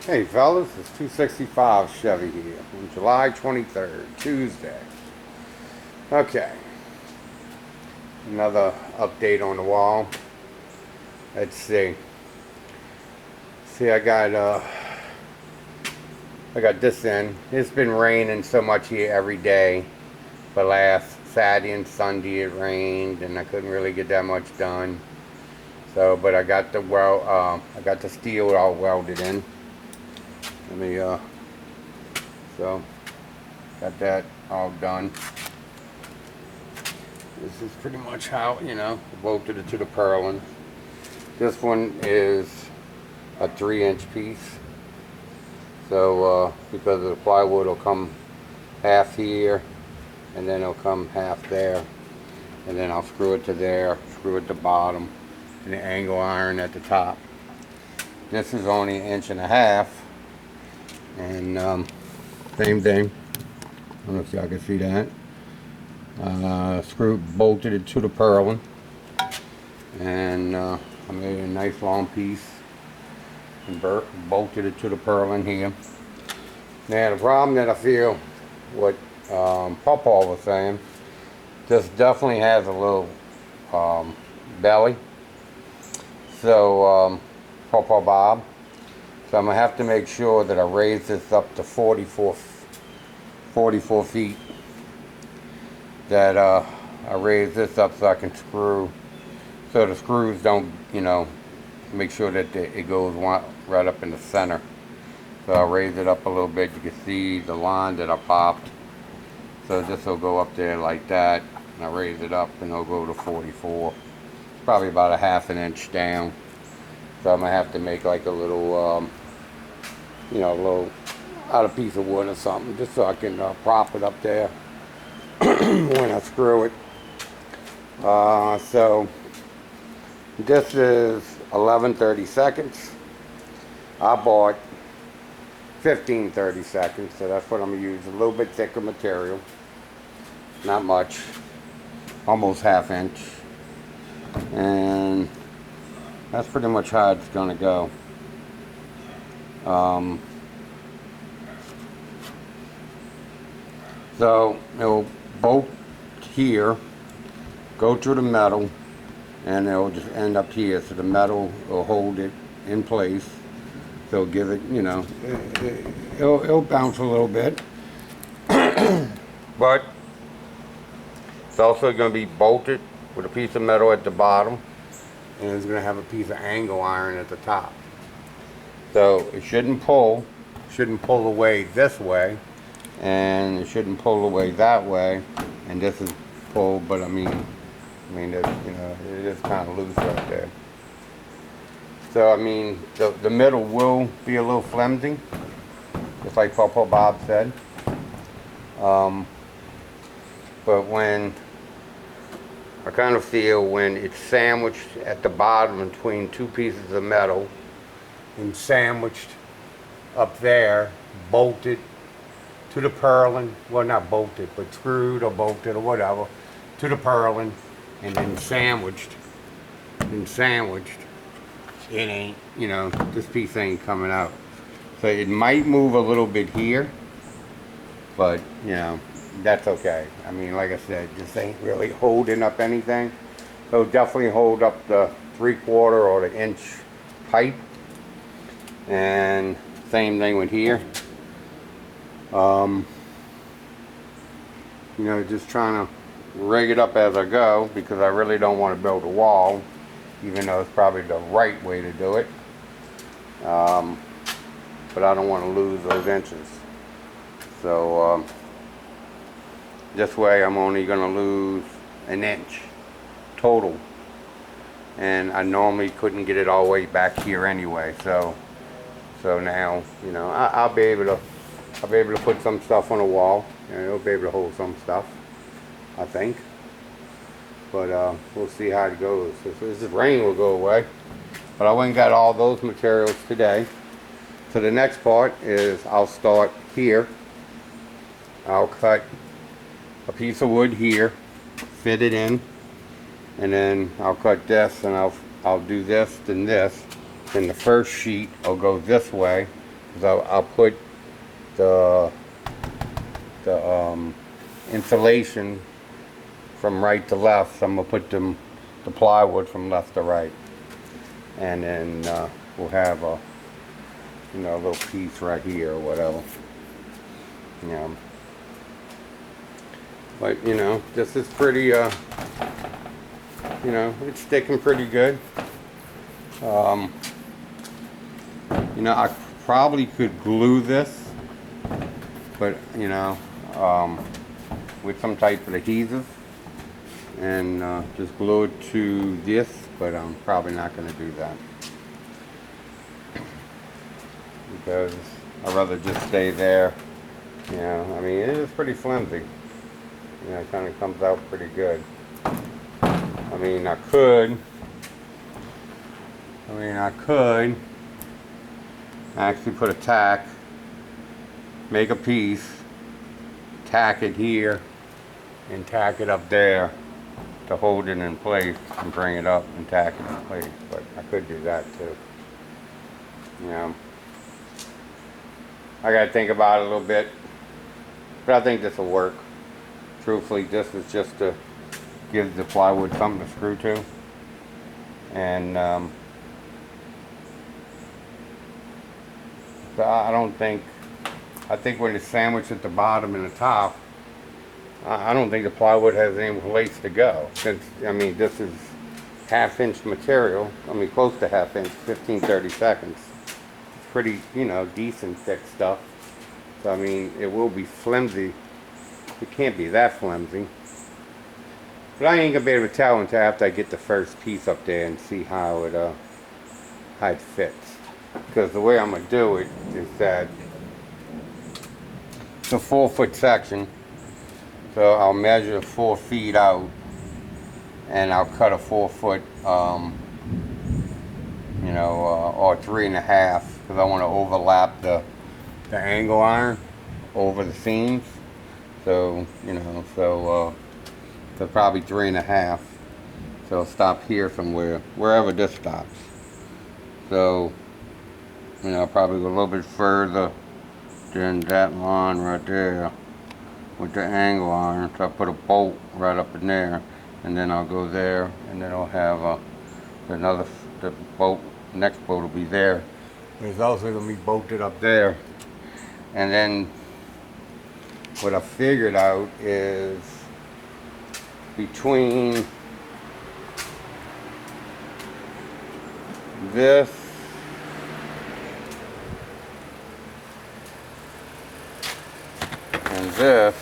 Hey fellas, it's 265 Chevy here on July 23rd, Tuesday. Okay, another update on the wall. Let's see. See, I got this in. It's been raining so much here every day. But last Saturday and Sunday it rained, and I couldn't really get that much done. So, but I got I got the steel all welded in. Let me so got that all done. This is pretty much how, bolted it to the purlin. This one is a 3-inch piece. So because of the plywood, it'll come half here, and then it'll come half there, and then I'll screw it to there, screw it to bottom, and the angle iron at the top. This is only 1.5 inches, and same thing. I don't know if y'all can see that. Bolted it to the purlin, and I made a nice long piece and bolted it to the purlin here. Now the problem that I feel, what Pawpaw was saying, this definitely has a little belly. So Pawpaw Bob. So I'm gonna have to make sure that I raise this up to 44 feet. That I raise this up so I can screw, so the screws don't, make sure that it goes right up in the center. So I'll raise it up a little bit. You can see the line that I popped. So this will go up there like that. And I raise it up and it'll go to 44. It's probably about a 1/2 inch down. So I'm gonna have to make like a little, a little out of piece of wood or something, just so I can prop it up there when I screw it. So this is 11/32. I bought 15/32, so that's what I'm gonna use. A little bit thicker material, not much, almost 1/2 inch, and that's pretty much how it's gonna go. So it'll bolt here, go through the metal, and it'll just end up here. So the metal will hold it in place. So give it, it'll bounce a little bit. But it's also going to be bolted with a piece of metal at the bottom, and it's going to have a piece of angle iron at the top. So it shouldn't pull away this way, and it shouldn't pull away that way, and this is pulled, but I mean, it is kind of loose right there. So I mean, the middle will be a little flimsy, just like Pawpaw Bob said. But when I kind of feel when it's sandwiched at the bottom between two pieces of metal, and sandwiched up there, bolted to the purlin, well, not bolted, but screwed or bolted or whatever, to the purlin, and then sandwiched, it ain't, this piece ain't coming out. So it might move a little bit here, but, that's okay. I mean, like I said, this ain't really holding up anything. It'll definitely hold up the 3/4 or the inch pipe. And same thing with here. Just trying to rig it up as I go, because I really don't want to build a wall, even though it's probably the right way to do it. But I don't want to lose those inches. So this way I'm only going to lose 1 inch total. And I normally couldn't get it all the way back here anyway. So now, I'll be able to put some stuff on the wall, and it'll be able to hold some stuff, I think. But we'll see how it goes. This rain will go away. But I went and got all those materials today. So the next part is I'll start here. I'll cut a piece of wood here, fit it in, and then I'll cut this, and I'll do this, then this. Then the first sheet will go this way, So I'll put the insulation from right to left. So I'm gonna put the plywood from left to right, and then we'll have a little piece right here or whatever. But this is pretty it's sticking pretty good. I probably could glue this, but with some type of adhesive, and just glue it to this, but I'm probably not going to do that because I'd rather just stay there. I mean, it is pretty flimsy. It kind of comes out pretty good. I mean, I could actually put a tack, make a piece, tack it here, and tack it up there to hold it in place, and bring it up and tack it in place. But I could do that too. I gotta think about it a little bit, but I think this will work. Truthfully, this is just to give the plywood something to screw to, and so I think when it's sandwiched at the bottom and the top, I don't think the plywood has any place to go. Since, I mean, this is half-inch material. I mean, close to half-inch, 15-30 seconds. It's pretty, decent thick stuff. So, I mean, it will be flimsy. It can't be that flimsy. But I ain't gonna be able to tell until after I get the first piece up there and see how it fits. Because the way I'm gonna do it is that it's a 4-foot section. So I'll measure 4 feet out, and I'll cut a 4-foot, or 3.5, because I want to overlap the angle iron over the seams. So so probably 3.5. So I'll stop here somewhere, wherever this stops. So I'll probably go a little bit further than that line right there with the angle iron. So I put a bolt right up in there, and then I'll go there, and then I'll have the bolt. Next bolt will be there. It's also going to be bolted up there. And then what I figured out is between this and this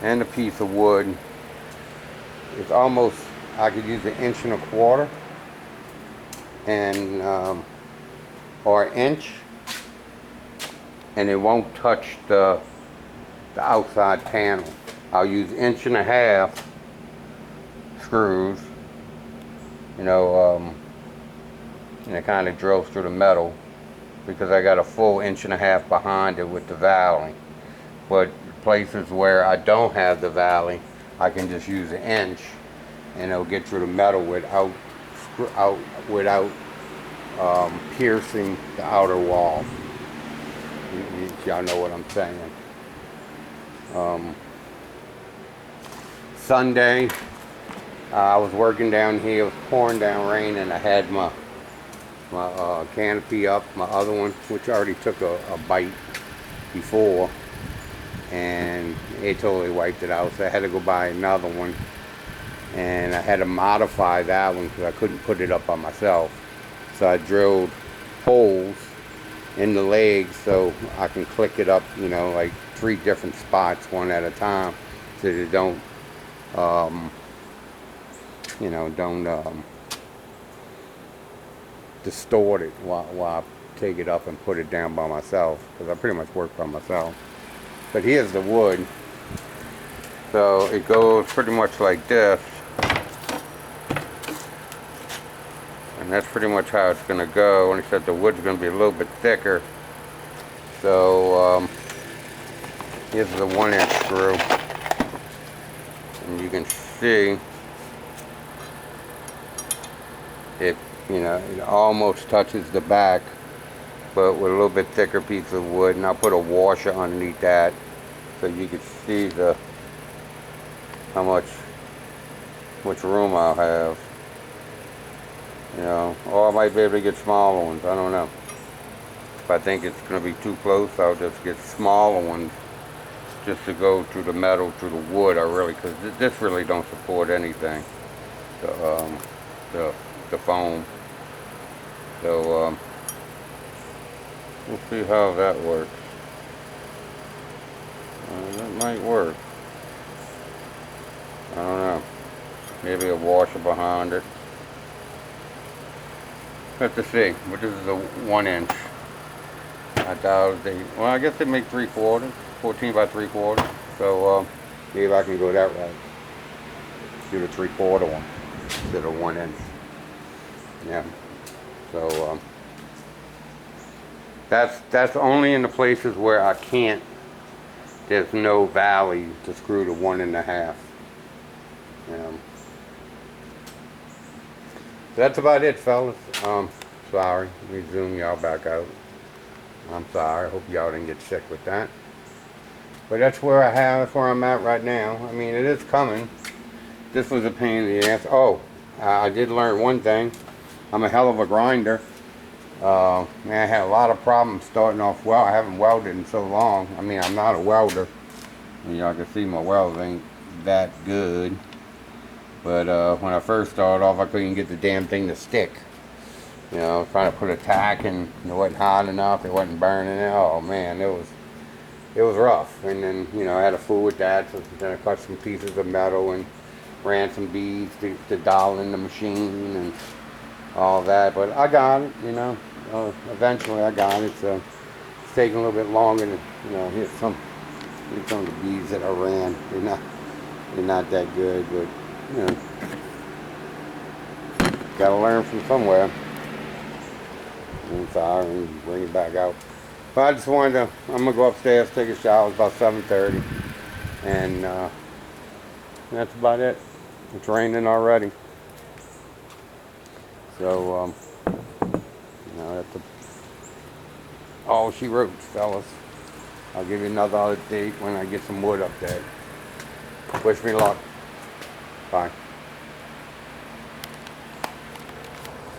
and a piece of wood, it's almost, I could use 1.25 inches and or 1 inch, and it won't touch the outside panel. I'll use 1.5 inch screws, and it kind of drills through the metal, because I got a full 1.5 inches behind it with the valley. But places where I don't have the valley, I can just use 1 inch, and it'll get through the metal without piercing the outer wall. Y'all know what I'm saying. Sunday, I was working down here. It was pouring down rain, and I had my canopy up, my other one, which already took a bite before, and it totally wiped it out. So I had to go buy another one, and I had to modify that one because I couldn't put it up by myself. So I drilled holes in the legs so I can click it up, like 3 different spots, one at a time, so they don't distort it while I take it up and put it down by myself, because I pretty much work by myself. But here's the wood. So it goes pretty much like this, and that's pretty much how it's going to go. And except the wood's going to be a little bit thicker. So here's the 1 inch screw, and you can see it You know, it almost touches the back, but with a little bit thicker piece of wood, and I'll put a washer underneath that so you can see how much room I'll have. You know, or I might be able to get smaller ones, I don't know. If I think it's going to be too close, I'll just get smaller ones just to go through the metal, through the wood. Because this really don't support anything, the foam. So we'll see how that works. That might work. I don't know. Maybe a washer behind it. Have to see. But this is a 1 inch. I doubt well, I guess they make 3/4, 14 by 3/4. So maybe I can go that route. Do the 3/4 one instead of 1 inch. Yeah. So that's only in the places where I can't. There's no valley to screw to 1.5. That's about it, fellas. Sorry, let me zoom y'all back out. I'm sorry. I hope y'all didn't get sick with that. But that's where I'm at right now. I mean, it is coming. This was a pain in the ass. Oh, I did learn one thing. I'm a hell of a grinder. Man, I had a lot of problems starting off well. I haven't welded in so long. I mean, I'm not a welder. And y'all can see my welds ain't that good. But when I first started off, I couldn't get the damn thing to stick. You know, trying to put a tack and it wasn't hot enough. It wasn't burning. Oh man, it was rough. And then, you know, I had to fool with that. So then I cut some pieces of metal and ran some beads to dial in the machine and all that. But I got it, you know. Eventually I got it. So it's taking a little bit longer to, you know, here's some of the beads that I ran. They're not that good, but you know, gotta learn from somewhere. I'm sorry, and bring it back out. But I just wanted to, I'm gonna go upstairs, take a shower. It's about 7:30, and that's about it. It's raining already. So, you know, that's all she wrote, fellas. I'll give you another update when I get some wood up there. Wish me luck. Bye.